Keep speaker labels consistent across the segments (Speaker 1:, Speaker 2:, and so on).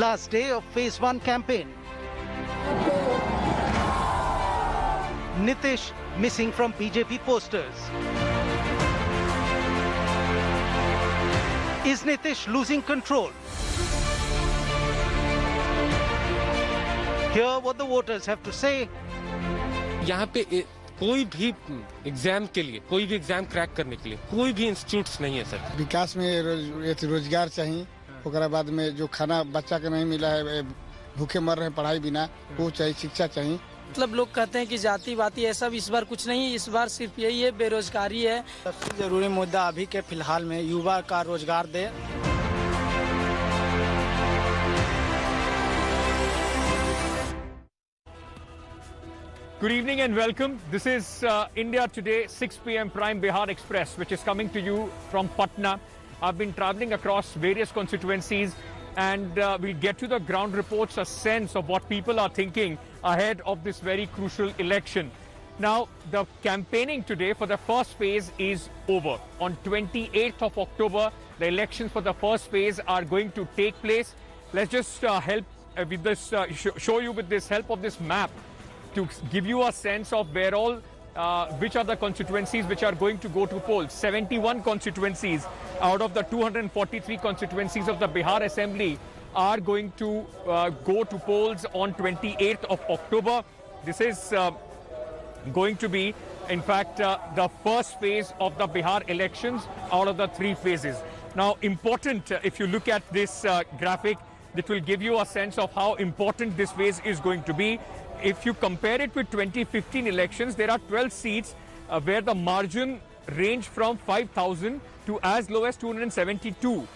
Speaker 1: Last day of phase 1 campaign. Nitish missing from BJP posters. Is Nitish losing control? Hear what the voters have to say.
Speaker 2: यहाँ पे कोई भी exam के लिए, कोई भी एग्जाम क्रैक करने के लिए कोई भी इंस्टीट्यूट्स नहीं है सर।
Speaker 3: विकास में रोजगार चाहिए, ओकरा बाद में जो खाना बच्चा के नहीं मिला है, भूखे मर रहे हैं पढ़ाई बिना, वो चाहिए, शिक्षा चाहिए।
Speaker 4: मतलब लोग कहते हैं कि जाति वाती ऐसा इस बार कुछ नहीं, इस बार सिर्फ यही है, बेरोजगारी है।
Speaker 5: सबसे जरूरी मुद्दा अभी के फिलहाल में युवा का रोजगार दे।
Speaker 6: Good evening and welcome. This is India Today, 6 p.m. Prime Bihar Express, which is coming to you from Patna. I've been traveling across various constituencies and we'll get to the ground reports, a sense of what people are thinking ahead of this very crucial election. Now, the campaigning today for the first phase is over. On 28th of October, the elections for the first phase are going to take place. Let's just help with this, show you with this help of this map to give you a sense of where all, which are the constituencies which are going to go to polls. 71 constituencies out of the 243 constituencies of the Bihar Assembly are going to go to polls on 28th of October. This is going to be, in fact, the first phase of the Bihar elections out of the 3 phases. Now, important, if you look at this graphic, it will give you a sense of how important this phase is going to be. If you compare it with 2015 elections, there are 12 seats where the margin ranged from 5,000 to as low as 272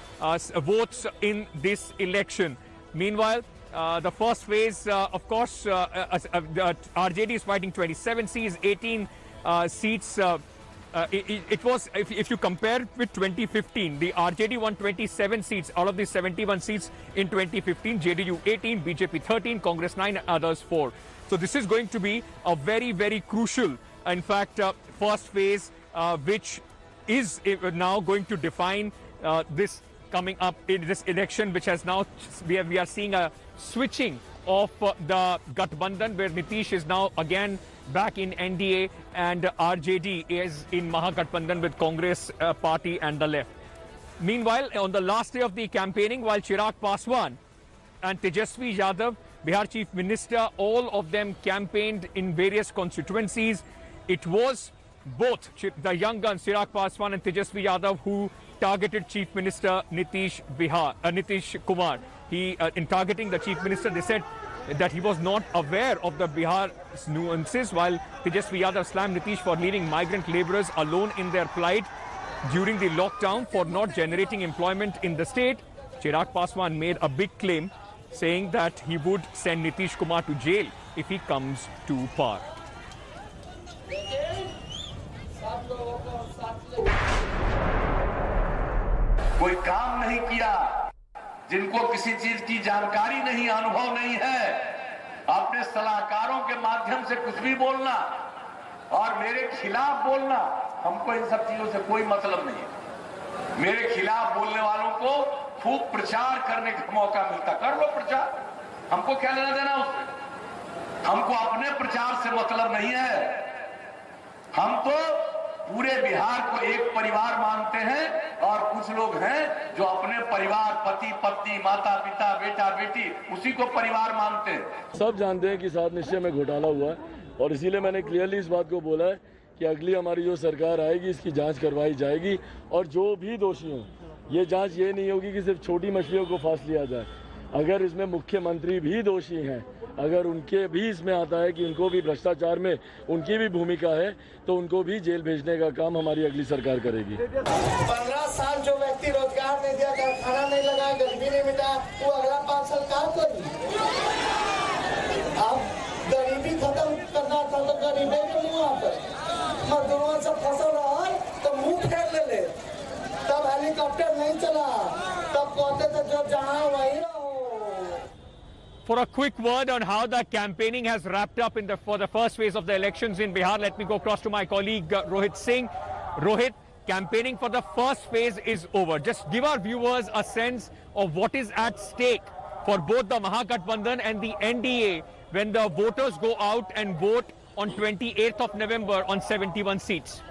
Speaker 6: votes in this election. Meanwhile, the first phase, of course, RJD is fighting 27 seats, 18 seats. It was, if you compare it with 2015, the RJD won 27 seats out of the 71 seats in 2015, JDU 18, BJP 13, Congress 9, others 4. So this is going to be a very, very crucial, in fact, first phase, which is now going to define this coming up in this election, which has now, we are seeing a switching of the Gathbandhan, where Nitish is now again back in NDA and RJD is in Mahagathbandhan with Congress party and the left. Meanwhile, on the last day of the campaigning, while Chirag Paswan and Tejasvi Yadav, Bihar Chief Minister, all of them campaigned in various constituencies. It was both the young guns, Chirag Paswan and Tejasvi Yadav, who targeted Chief Minister Nitish Kumar. In targeting the Chief Minister, they said that he was not aware of the Bihar's nuances, while Tejasvi Yadav slammed Nitish for leaving migrant laborers alone in their plight during the lockdown for not generating employment in the state. Chirag Paswan made a big claim, saying that he would send Nitish Kumar to jail if he comes to power.
Speaker 7: कोई काम नहीं किया, जिनको किसी चीज की जानकारी नहीं, अनुभव नहीं है, अपने सलाहकारों के माध्यम से कुछ भी बोलना और मेरे खिलाफ बोलना, हमको इन सब चीजों से कोई मतलब नहीं है। मेरे खिलाफ बोलने वालों को खूब प्रचार करने का मौका मिलता, कर लो प्रचार, हमको क्या लेना देना उससे? हमको अपने प्रचार से मतलब नहीं है। हम तो पूरे बिहार को एक परिवार मानते हैं और कुछ लोग हैं जो अपने परिवार, पति पत्नी, माता पिता, बेटा बेटी, उसी को परिवार मानते हैं।
Speaker 8: सब जानते हैं कि 7 निश्चय में घोटाला हुआ है और इसीलिए मैंने क्लियरली इस बात को बोला है कि अगली हमारी जो सरकार आएगी इसकी जांच करवाई जाएगी और जो भी दोषी हों, ये जांच ये नहीं होगी कि सिर्फ छोटी मछलियों को फांस लिया जाए। अगर इसमें मुख्यमंत्री भी दोषी हैं, अगर उनके भी इसमें आता है कि उनको भी भ्रष्टाचार में उनकी भी भूमिका है, तो उनको भी जेल भेजने का काम हमारी अगली सरकार करेगी।
Speaker 9: 15 साल जो व्यक्ति रोजगार नहीं दिया, खाना नहीं लगा, गरीबी नहीं मिटा, वो अगला 5 साल काम करेगी। अब गरीबी खत्म करना था तो गरीबी के मुँह पर मजदूरों से फसल रहा तो मुंह फेर ले, तब हेलीकॉप्टर नहीं चला, तब कहते थे जो जहाँ वही रहो।
Speaker 6: For a quick word on how the campaigning has wrapped up for the first phase of the elections in Bihar, let me go across to my colleague Rohit Singh. Rohit, campaigning for the first phase is over. Just give our viewers a sense of what is at stake for both the Mahagathbandhan and the NDA when the voters go out and vote on 28th of November on 71 seats.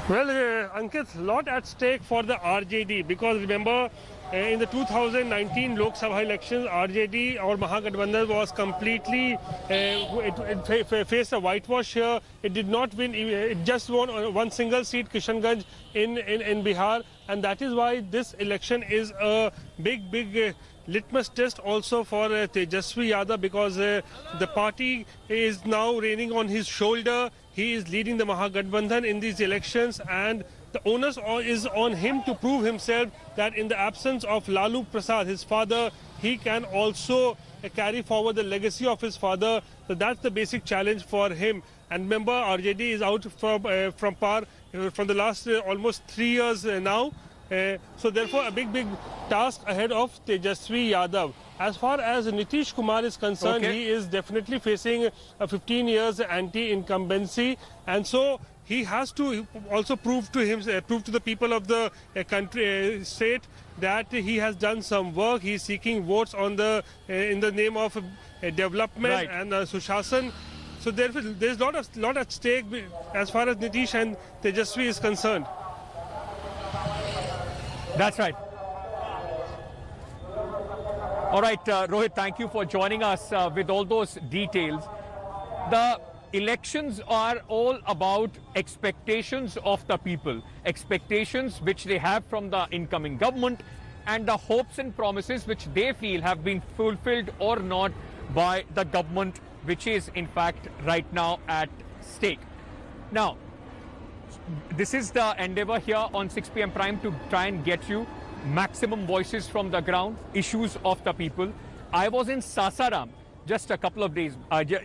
Speaker 10: Well, Ankit, lot at stake for the RJD because remember in the 2019 Lok Sabha elections, RJD or Mahagathbandhan was completely it faced a whitewash here. It did not win. It just won one single seat, Kishanganj in Bihar, and that is why this election is a big litmus test also for Tejasvi Yadav because the party is now raining on his shoulder. He is leading the Mahagathbandhan in these elections and the onus is on him to prove himself that in the absence of Lalu Prasad, his father, he can also carry forward the legacy of his father. So that's the basic challenge for him. And remember, RJD is out from par from the last almost 3 years now. So therefore, a big task ahead of Tejasvi Yadav. As far as Nitish Kumar is concerned, he is definitely facing a 15 years anti-incumbency, and so he has to also prove to the people of the country, state, that he has done some work. He is seeking votes on in the name of development and Sushasan. So therefore, there's lot at stake as far as Nitish and Tejasvi is concerned.
Speaker 6: That's right. All right, Rohit, thank you for joining us with all those details. The elections are all about expectations of the people, expectations which they have from the incoming government and the hopes and promises which they feel have been fulfilled or not by the government, which is in fact right now at stake. Now, this is the endeavor here on 6 p.m. Prime to try and get you maximum voices from the ground, issues of the people. I was in Sasaram just a couple of days,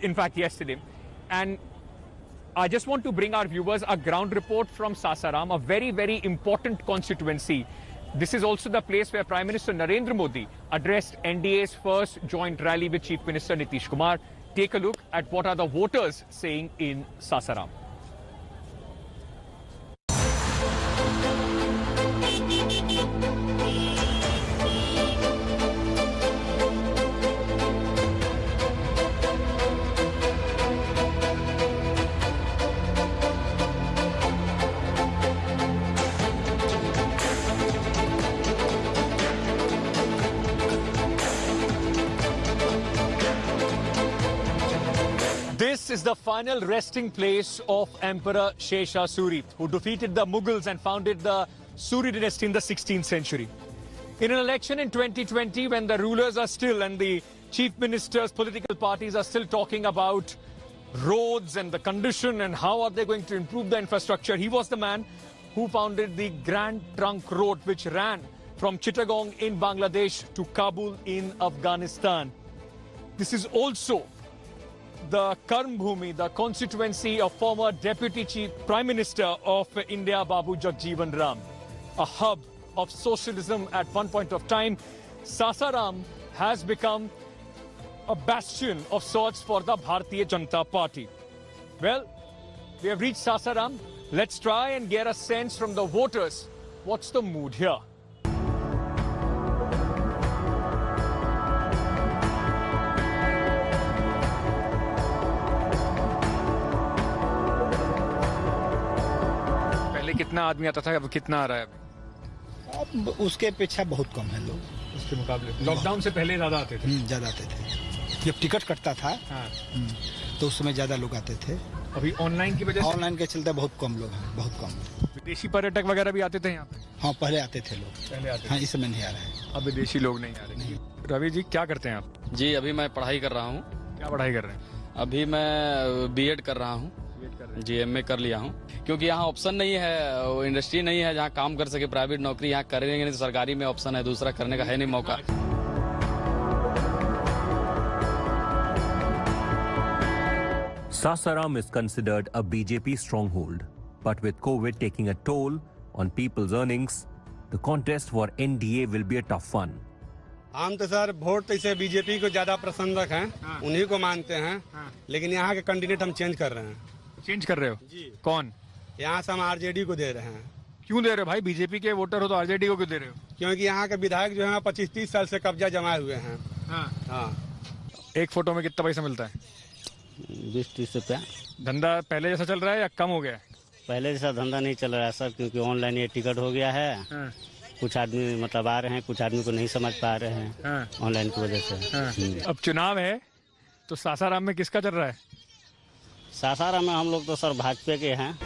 Speaker 6: in fact yesterday, and I just want to bring our viewers a ground report from Sasaram, a very important constituency. This is also the place where Prime Minister Narendra Modi addressed NDA's first joint rally with Chief Minister Nitish Kumar. Take a look at what are the voters saying in Sasaram. This is the final resting place of Emperor Shesha Suri, who defeated the Mughals and founded the Suri dynasty in the 16th century. In an election in 2020, when the rulers are still and the chief ministers, political parties are still talking about roads and the condition and how are they going to improve the infrastructure, he was the man who founded the Grand Trunk Road, which ran from Chittagong in Bangladesh to Kabul in Afghanistan. This is also the Karm Bhumi, the constituency of former Deputy Chief Prime Minister of India, Babu Jagjeevan Ram. A hub of socialism at one point of time, Sasaram has become a bastion of sorts for the Bharatiya Janata Party. Well, we have reached Sasaram. Let's try and get a sense from the voters. What's the mood here? कितना आदमी आता था, अब कितना आ रहा है?
Speaker 5: अब उसके अपेक्षा बहुत कम है लोग
Speaker 6: उसके मुकाबले। लॉकडाउन से पहले ज्यादा आते थे?
Speaker 5: ज्यादा आते थे। जब टिकट कटता था तो उस समय ज्यादा लोग आते थे।
Speaker 6: अभी ऑनलाइन की वजह से?
Speaker 5: ऑनलाइन के चलते बहुत कम लोग हैं, बहुत कम।
Speaker 6: विदेशी पर्यटक वगैरह भी आते थे यहाँ पे?
Speaker 5: हाँ, पहले आते थे लोग।
Speaker 6: पहले आते?
Speaker 5: हाँ, इस समय नहीं आ रहे हैं।
Speaker 6: अब विदेशी लोग नहीं आ रहे। रवि जी, क्या करते हैं आप?
Speaker 11: जी, अभी मैं पढ़ाई कर रहा हूँ।
Speaker 6: क्या पढ़ाई कर रहे हैं?
Speaker 11: अभी मैं बीएड कर रहा हूँ। जी, एमए कर लिया हूँ, क्योंकि यहाँ ऑप्शन नहीं है, इंडस्ट्री नहीं है जहाँ काम कर सके। प्राइवेट नौकरी यहाँ करेंगे नहीं तो सरकारी में ऑप्शन है, दूसरा करने का है नहीं मौका।
Speaker 12: Sasaram is considered a BJP stronghold, but with COVID taking a toll on people's earnings, the contest for NDA will be a tough one.
Speaker 13: हम तो सर वोट तो इसे बीजेपी को ज्यादा पसंद हैं, उन्हीं को मानते हैं, लेकिन यहाँ के कैंडिडेट हम चेंज कर रहे हैं।
Speaker 6: चेंज कर रहे हो?
Speaker 13: जी।
Speaker 6: कौन?
Speaker 13: यहाँ से हम आरजेडी को दे रहे हैं।
Speaker 6: क्यों दे रहे हो भाई? बीजेपी के वोटर हो तो आरजेडी को क्यों दे रहे हो?
Speaker 13: क्योंकि यहाँ के विधायक जो है 25-30 साल से कब्जा जमाए हुए हैं। हाँ।
Speaker 6: एक फोटो में कितना पैसा मिलता है?
Speaker 14: 20-30 रुपया।
Speaker 6: धंधा पहले जैसा चल रहा है या कम हो गया है?
Speaker 14: पहले जैसा धंधा नहीं चल रहा है सर, क्योंकि ऑनलाइन ये टिकट हो गया है। कुछ आदमी मतलब आ रहे हैं, कुछ आदमी को नहीं समझ पा रहे हैं ऑनलाइन की वजह से।
Speaker 6: अब चुनाव है तो सासाराम में किसका चल रहा है?
Speaker 14: सासाराम में हम लोग तो सर भाजपा के हैं।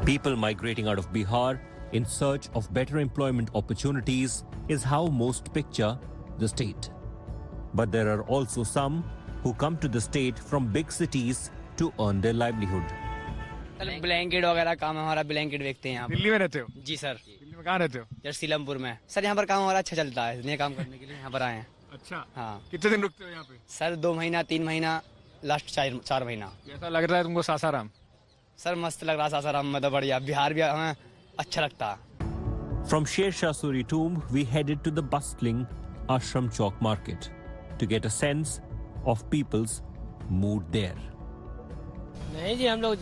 Speaker 12: People migrating out of Bihar in search of better employment opportunities is how most picture the state. But there are also some who come to the state from big cities to earn their livelihood.
Speaker 15: Blanket वगैरह काम है हमारा, blanket बेचते हैं यहाँ।
Speaker 6: दिल्ली में रहते हो?
Speaker 15: जी सर।
Speaker 6: दिल्ली में कहाँ रहते हो?
Speaker 15: यार सीलमपुर में। सर यहाँ पर काम हमारा अच्छा चलता है, इसलिए काम करने के लिए यहाँ पर आए हैं।
Speaker 6: अच्छा।
Speaker 15: हाँ।
Speaker 6: कितने दिन रुकते हो यहाँ पे?
Speaker 15: सर 2 महीना, 3 महीना, लास्ट 4 महीना।
Speaker 6: कैसा लग रहा है तुमको सासाराम?
Speaker 15: सर मस्त लग रहा है सासाराम में, तो बढ़िया। बिहार भी हमें अच्छा लगता है।
Speaker 12: From Sher Shah Suri Tomb, we headed to the bustling Ashram Chowk market to get a sense of people's mood there.
Speaker 4: नहीं जी, हम लोग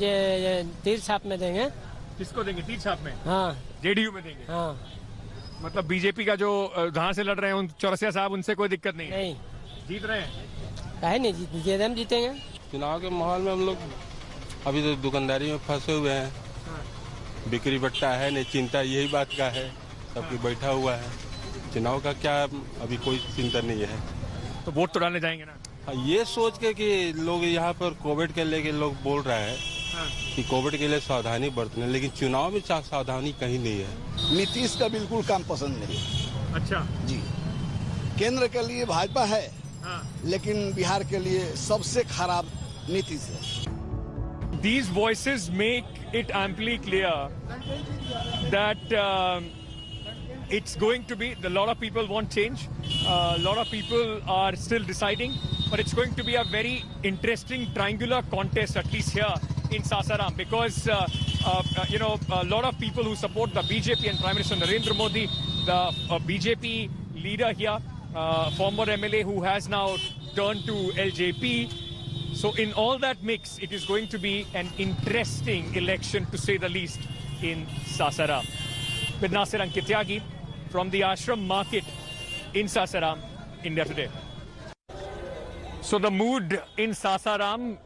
Speaker 4: तीर छाप में देंगे।
Speaker 6: किसको देंगे? तीर छाप में?
Speaker 4: हाँ।
Speaker 6: जेडीयू में देंगे?
Speaker 4: हाँ।
Speaker 6: मतलब बीजेपी का जो जहाँ से लड़ रहे हैं उन चौरसिया साहब, उनसे कोई दिक्कत नहीं है?
Speaker 4: नहीं।
Speaker 6: जीत रहे हैं?
Speaker 4: काहे नहीं जीतेंगे।
Speaker 16: चुनाव के माहौल में हम लोग अभी तो दुकानदारी में फंसे हुए हैं। बिक्री बट्टा है नहीं, चिंता यही बात का है, सबकी बैठा हुआ है। चुनाव का क्या अभी कोई चिंता नहीं है।
Speaker 6: तो वोट तो डालने जाएंगे ना?
Speaker 16: ये सोच के कि लोग यहाँ पर कोविड के लेके लोग बोल रहे हैं कि कोविड के लिए सावधानी बरतने, लेकिन चुनाव में सावधानी कहीं नहीं है।
Speaker 17: नीतीश का बिल्कुल काम पसंद नहीं है।
Speaker 6: अच्छा
Speaker 17: जी। केंद्र के लिए भाजपा है, लेकिन बिहार के लिए सबसे खराब नीतीश है।
Speaker 6: These voices make it amply clear that it's going to be, a lot of people want change, a lot of people are still deciding, but it's going to be a very interesting triangular contest, at least here in Sasaram, because a lot of people who support the BJP and Prime Minister Narendra Modi, the BJP leader here, former MLA who has now turned to LJP. So in all that mix, it is going to be an interesting election, to say the least, in Sasaram. With Nasir Ankityagi from the Ashram Market in Sasaram, India Today. So the mood in Sasaram,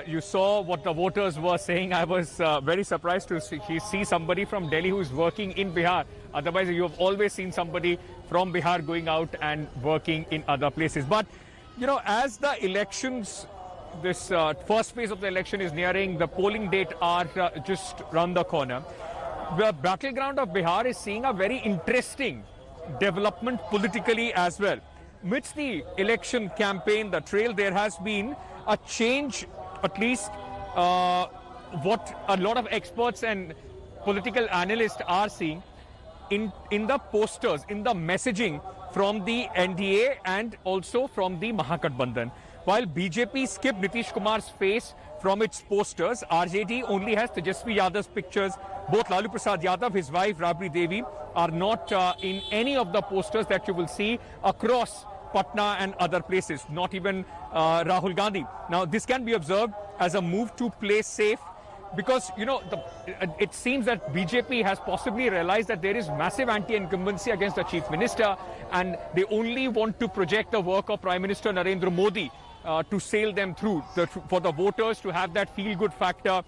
Speaker 6: you saw what the voters were saying. I was very surprised to see somebody from Delhi who is working in Bihar. Otherwise, you have always seen somebody from Bihar going out and working in other places. But, you know, as the elections, this first phase of the election is nearing, the polling date are just round the corner. The battleground of Bihar is seeing a very interesting development politically as well. Amidst the election campaign, the trail, there has been a change, at least what a lot of experts and political analysts are seeing in the posters, in the messaging from the NDA and also from the Mahagathbandhan. While BJP skipped Nitish Kumar's face from its posters, RJD only has Tejasvi Yadav's pictures. Both Lalu Prasad Yadav, his wife Rabri Devi, are not in any of the posters that you will see across Patna and other places, not even Rahul Gandhi. Now, this can be observed as a move to play safe, because, you know, it seems that BJP has possibly realized that there is massive anti-incumbency against the Chief Minister, and they only want to project the work of Prime Minister Narendra Modi to sail them through, for the voters to have that feel-good factor,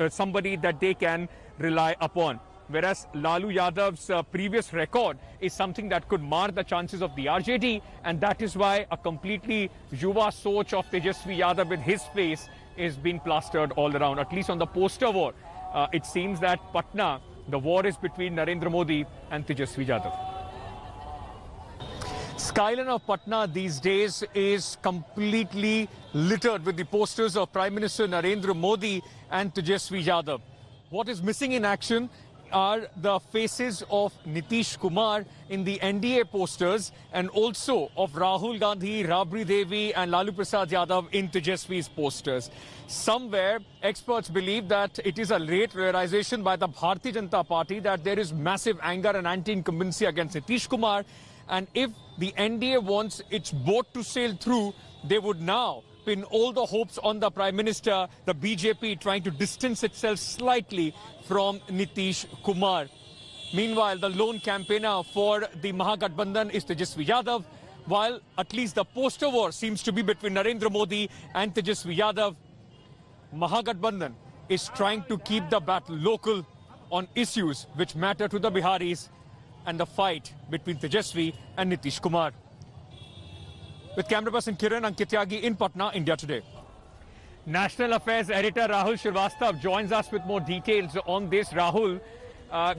Speaker 6: somebody that they can rely upon. Whereas Lalu Yadav's previous record is something that could mar the chances of the RJD, and that is why a completely Yuva Soch of Tejasvi Yadav with his face is being plastered all around. At least on the poster war, it seems that Patna, the war is between Narendra Modi and Tejasvi Yadav. Skyline of Patna these days is completely littered with the posters of Prime Minister Narendra Modi and Tejasvi Yadav. What is missing in action are the faces of Nitish Kumar in the NDA posters, and also of Rahul Gandhi, Rabri Devi and Lalu Prasad Yadav in Tejasvi's posters. Somewhere, experts believe that it is a late realization by the Bharatiya Janata Party that there is massive anger and anti-incumbency against Nitish Kumar, and if the NDA wants its boat to sail through, they would now pin all the hopes on the Prime Minister, the BJP trying to distance itself slightly from Nitish Kumar. Meanwhile, the lone campaigner for the Mahagathbandhan is Tejasvi Yadav, while at least the poster war seems to be between Narendra Modi and Tejasvi Yadav. Mahagathbandhan is trying to keep the battle local on issues which matter to the Biharis and the fight between Tejasvi and Nitish Kumar. With camera person Kiran, Ankit Tyagi in Patna, India Today. National Affairs editor Rahul Srivastava joins us with more details on this. Rahul,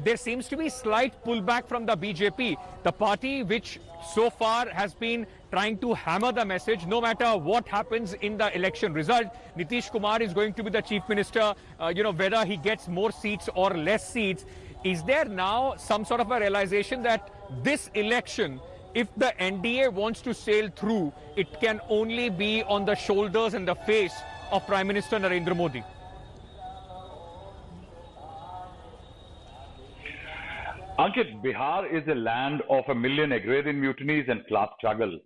Speaker 6: there seems to be slight pullback from the BJP, the party which so far has been trying to hammer the message. No matter what happens in the election result, Nitish Kumar is going to be the chief minister, whether he gets more seats or less seats. Is there now some sort of a realization that this election, if the NDA wants to sail through, it can only be on the shoulders and the face of Prime Minister Narendra Modi?
Speaker 7: Ankit, Bihar is a land of a million agrarian mutinies and class struggle.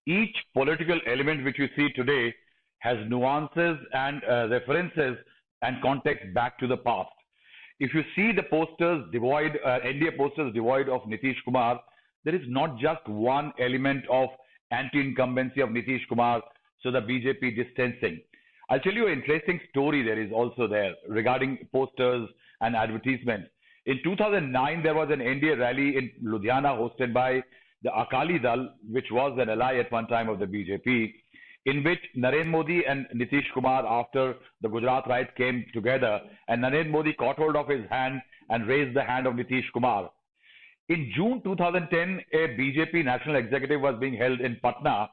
Speaker 7: Each political element which you see today has nuances and references and context back to the past. If you see the posters devoid, NDA posters devoid of Nitish Kumar, there is not just one element of anti-incumbency of Nitish Kumar, so the BJP distancing. I'll tell you an interesting story there is also there regarding posters and advertisements. In 2009, there was an NDA rally in Ludhiana hosted by the Akali Dal, which was an ally at one time of the BJP, in which Narendra Modi and Nitish Kumar, after the Gujarat riots, came together, and Narendra Modi caught hold of his hand and raised the hand of Nitish Kumar. In June 2010, a BJP national executive was being held in Patna,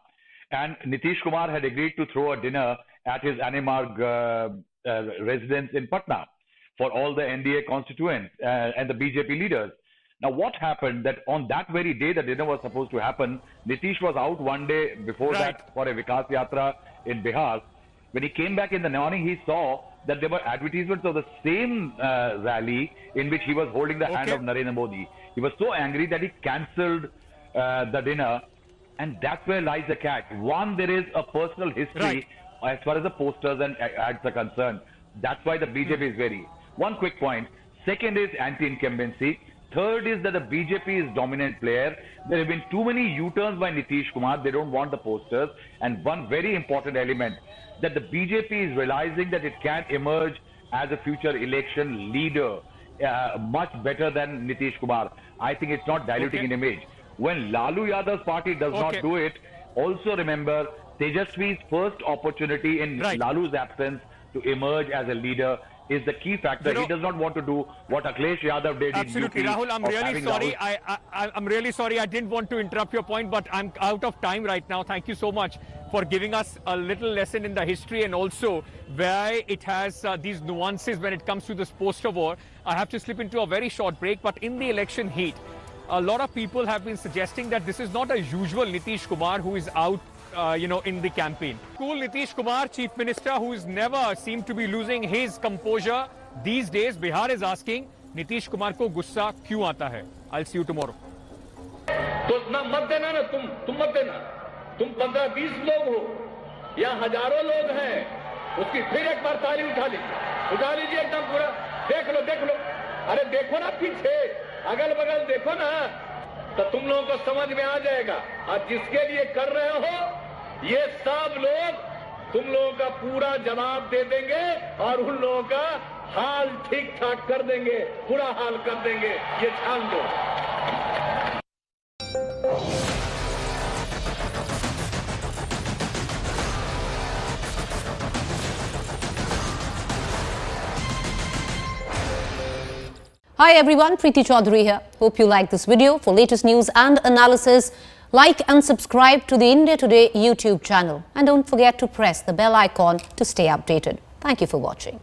Speaker 7: and Nitish Kumar had agreed to throw a dinner at his Animarg residence in Patna for all the NDA constituents and the BJP leaders. Now, what happened that on that very day the dinner was supposed to happen, Nitish was out one day before that for a Vikas Yatra in Bihar. When he came back in the morning, he saw that there were advertisements of the same rally in which he was holding the hand of Narendra Modi. He was so angry that he cancelled the dinner, and that's where lies the catch. One, there is a personal history as far as the posters and ads are concerned. That's why the BJP is very. One quick point. Second is anti-incumbency. Third is that the BJP is dominant player. There have been too many U-turns by Nitish Kumar. They don't want the posters. And one very important element, that the BJP is realizing that it can emerge as a future election leader much better than Nitish Kumar. I think it's not diluting in image. When Lalu Yadav's party does not do it, also remember Tejasvi's first opportunity in Lalu's absence to emerge as a leader is the key factor. He does not want to do what Akhilesh Yadav did
Speaker 6: absolutely,
Speaker 7: in UP.
Speaker 6: Rahul, I'm really sorry. I'm really sorry. I didn't want to interrupt your point, but I'm out of time right now. Thank you so much for giving us a little lesson in the history and also where it has these nuances when it comes to this poster war. I have to slip into a very short break, but in the election heat, a lot of people have been suggesting that this is not a usual Nitish Kumar who is out in the campaign. Cool Nitish Kumar, Chief Minister, who is never seemed to be losing his composure these days. Bihar is asking, Nitish Kumar को गुस्सा क्यों आता है? I'll see you tomorrow.
Speaker 7: तो ना मत देना ना तुम मत देना. तुम 15-20 लोग हो या हजारों लोग हैं, उसकी फिर एक बार ताली उठा लीजिए एकदम पूरा. देख लो. अरे देखो ना पीछे, अगल बगल देखो ना, तो तुम लोगों को समझ में आ जाएगा. और जिसके लिए कर रहे हो, ये सब लोग तुम लोगों का पूरा जवाब दे देंगे और उन लोगों का हाल ठीक ठाक कर देंगे, पूरा हाल कर देंगे, ये ठान दो.
Speaker 18: Hi everyone, Preeti Chaudhary here. Hope you like this video. For latest news and analysis, like and subscribe to the India Today YouTube channel. And don't forget to press the bell icon to stay updated. Thank you for watching.